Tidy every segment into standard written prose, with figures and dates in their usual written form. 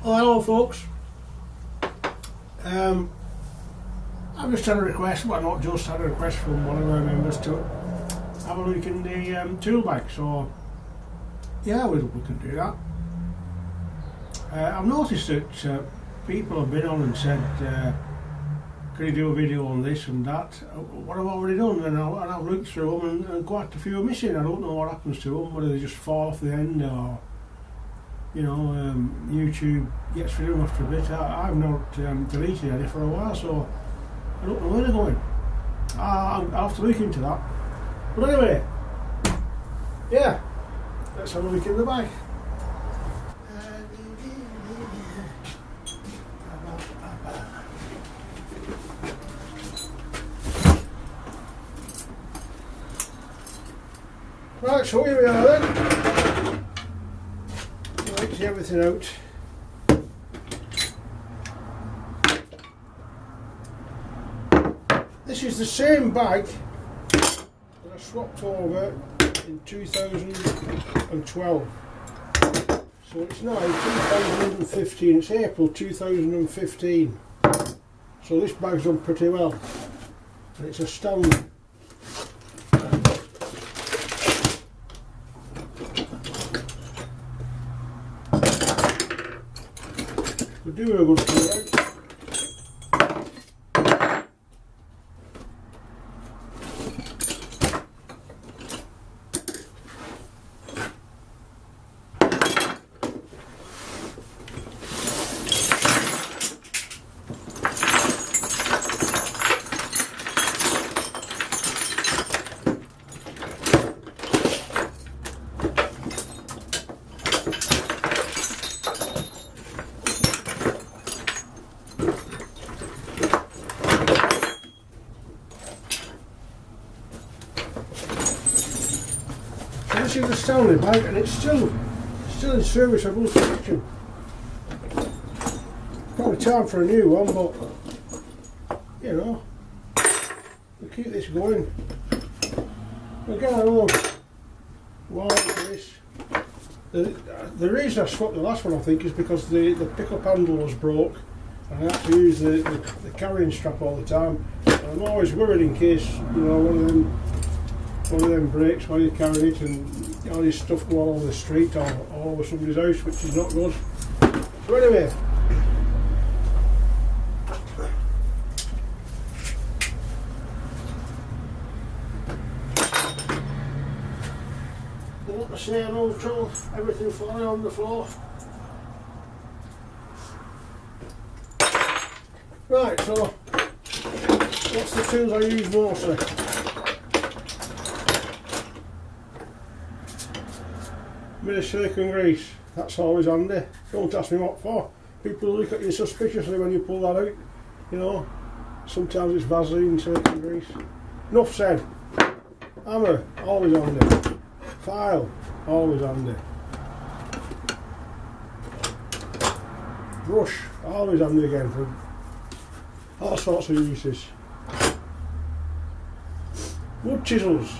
Oh, hello folks. I've just had a request, well not just had a request from one of our members to have a look in the tool bag, so yeah, we can do that. I've noticed that people have been on and said, can you do a video on this and that? What I've already done, and I've looked through them and quite a few are missing. I don't know what happens to them, whether they just fall off the end or, you know, YouTube gets rid of them after a bit. I've not deleted any for a while, so I don't know where they're going. I'll have to look into that. But anyway, yeah, let's have a look in the bag. Right, so here we are then. Let's get everything out. This is the same bag that I swapped over in 2012. So it's now 2015, it's April 2015. So this bag's done pretty well. And it's astounding. We do a good clean out. This is the Stanley bag, and it's still in serviceable condition. Probably time for a new one, but you know, we'll keep this going. Again, I don't know why this. The reason I swapped the last one, I think, is because the pickup handle was broke, and I had to use the carrying strap all the time. And I'm always worried in case, you know, one of them breaks while you're carrying it and all this stuff go all over the street or all over somebody's house, which is not good. So anyway, not the same old trouble, everything falling on the floor. Right, so what's the tools I use mostly? Bit of silicone grease, that's always handy. Don't ask me what for. People look at you suspiciously when you pull that out. You know, sometimes it's Vaseline, silicone grease. Enough said. Hammer, always handy. File, always handy. Brush, always handy again for all sorts of uses. Wood chisels.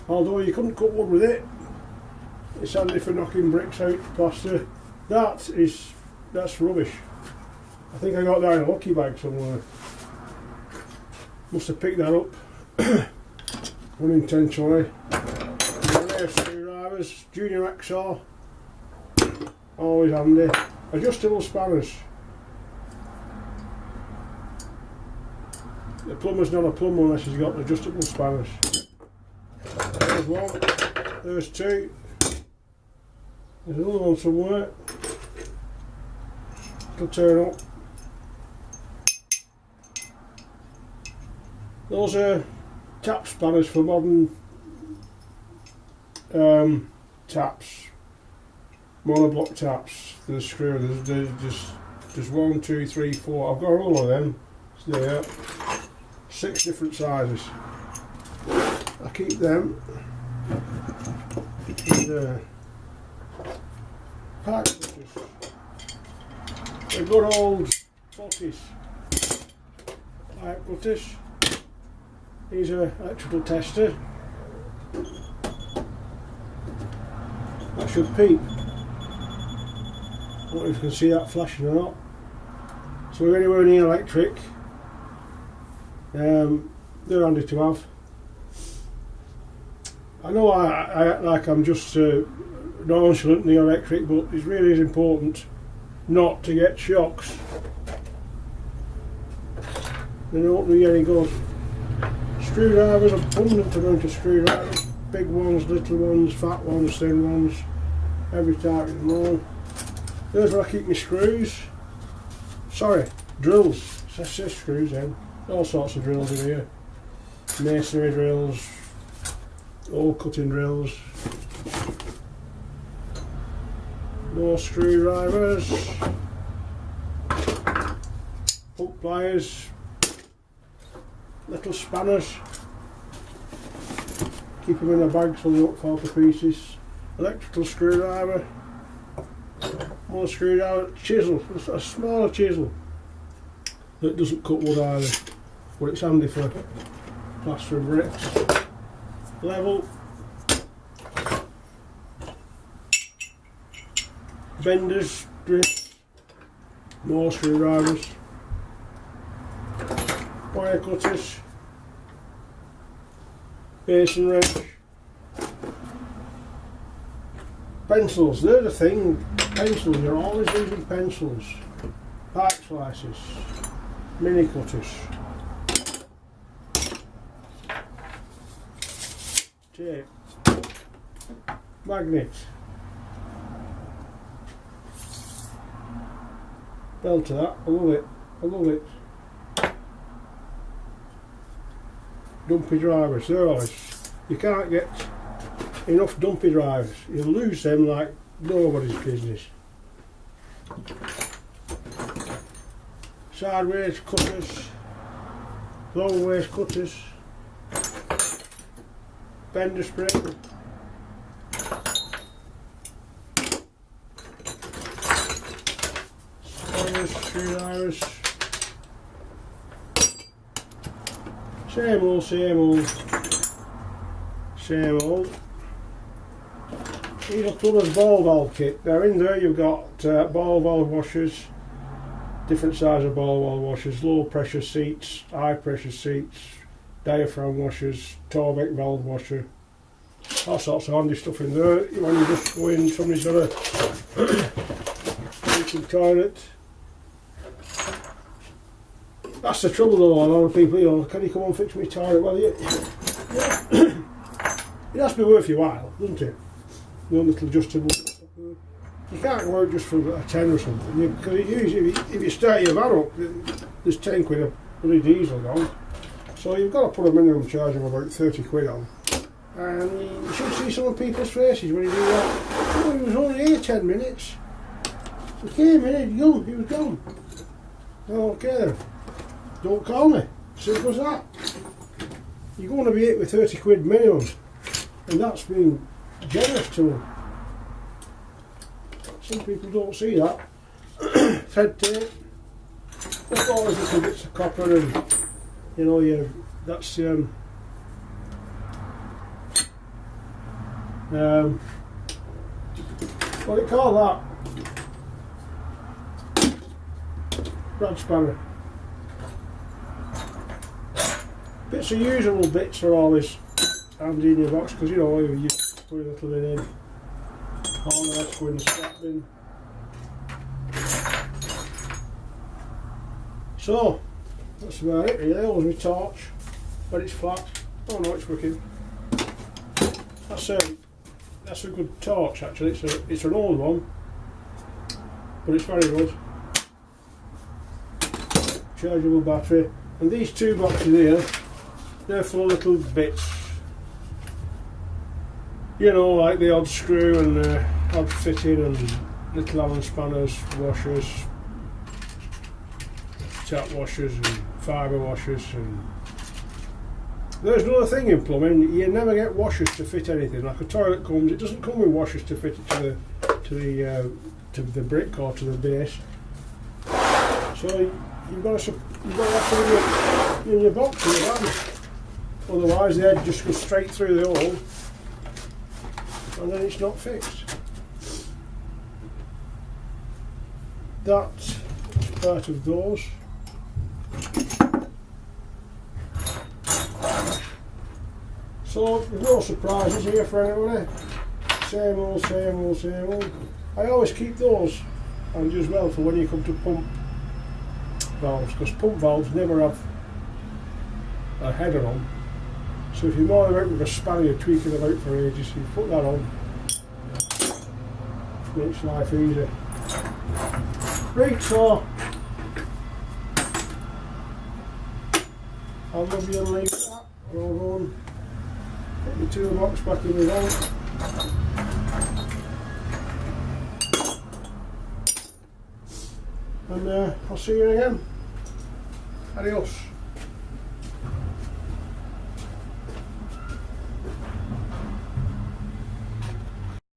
Although you couldn't cut wood with it, it's handy for knocking bricks out, plaster. That's rubbish. I think I got that in a lucky bag somewhere. Must have picked that up unintentionally. There's screwdrivers, junior hacksaw, always handy. Adjustable spanners. The plumber's not a plumber unless he's got adjustable spanners. There's one, there's two, there's another one somewhere. It'll turn up. Those are tap spanners for modern taps, monoblock taps. There's screw. There's 1, 2, 3, 4. I've got all of them. There, 6 different sizes. I keep them. And, pipe cutters. They're good old Scottish pipe cutters. These are electrical tester. That should peep. don't know if you can see that flashing or not. So we're anywhere near electric. They're handy to have. I know I act like I'm just nonchalant in the electric, but it really is important not to get shocks. They don't do you any good. Screwdrivers, abundant amount of screwdrivers. Big ones, little ones, fat ones, thin ones. Every type of them all. There's where I keep my screws. Sorry, drills. It says screws then. All sorts of drills in here. Masonry drills, hole cutting drills. More screwdrivers. Hook pliers. Little spanners. Keep them in a bag so they don't fall to pieces. Electrical screwdriver. More screwdriver. Chisel. It's a smaller chisel that doesn't cut wood either, but it's handy for plastering bricks. Level. Benders, drifts, more screwdrivers, wire cutters, basin wrench, pencils. They're the thing. Pencils. You're always using pencils. Pipe slices, mini cutters, tape, magnet, bell to that. I love it. I love it. Dumpy drivers. They're always. You can't get enough dumpy drivers. You lose them like nobody's business. Sideways cutters, long ways cutters, bender spring, spanners, screwdrivers. Same old, same old, same old. These are Plumber's ball valve kit. Now in there you've got ball valve washers, different size of ball valve washers, low pressure seats, high pressure seats, diaphragm washers, Torbeck valve washer, all sorts of handy stuff in there. When you just go in, somebody's got a leaking toilet. That's the trouble though, a lot of people, you know, can you come and fix my toilet? Well, it has to be worth your while, doesn't it? No little adjustable. You can't go out just for a 10 or something, because if you start your van up, there's 10 quid of bloody diesel gone. So you've got to put a minimum charge of about 30 quid on. And you should see some of people's faces when you do that. Oh, he was only here 10 minutes. He came in, he was gone. Okay then. Don't call me. Simple as that. You're going to be hit with 30 quid minimum. And that's being generous to them. Some people don't see that. Thread tape. Look all those little bits of copper and, you know, that's what do you call that? Brad spanner. Bits of usable bits are always handy in your box, because you know you put a little bit in. All the rest go in the scrap bin. So that's about it really. There's my torch, but it's flat. Oh no, it's working. That's a good torch actually. It's an old one, but it's very good. Chargeable battery, and these two boxes here, they're full of little bits. You know, like the odd screw and odd fitting and little Allen spanners, washers, tap washers and fibre washers. And there's another thing in plumbing, you never get washers to fit anything. Like a toilet comes, it doesn't come with washers to fit it to the brick or to the base. So you've got to have to in your box in your van. Otherwise the edge just goes straight through the hole and then it's not fixed. That's part of those. So there's no surprises here for anybody. Same old, same old, same old. I always keep those and as well for when you come to pump valves, because pump valves never have a header on. So if you're more about with a spanner you're tweaking about for ages, you put that on. Makes life easier. Right, so I'll love you and leave that. I'll go and put the toolbox back in the van. And I'll see you again. Adios.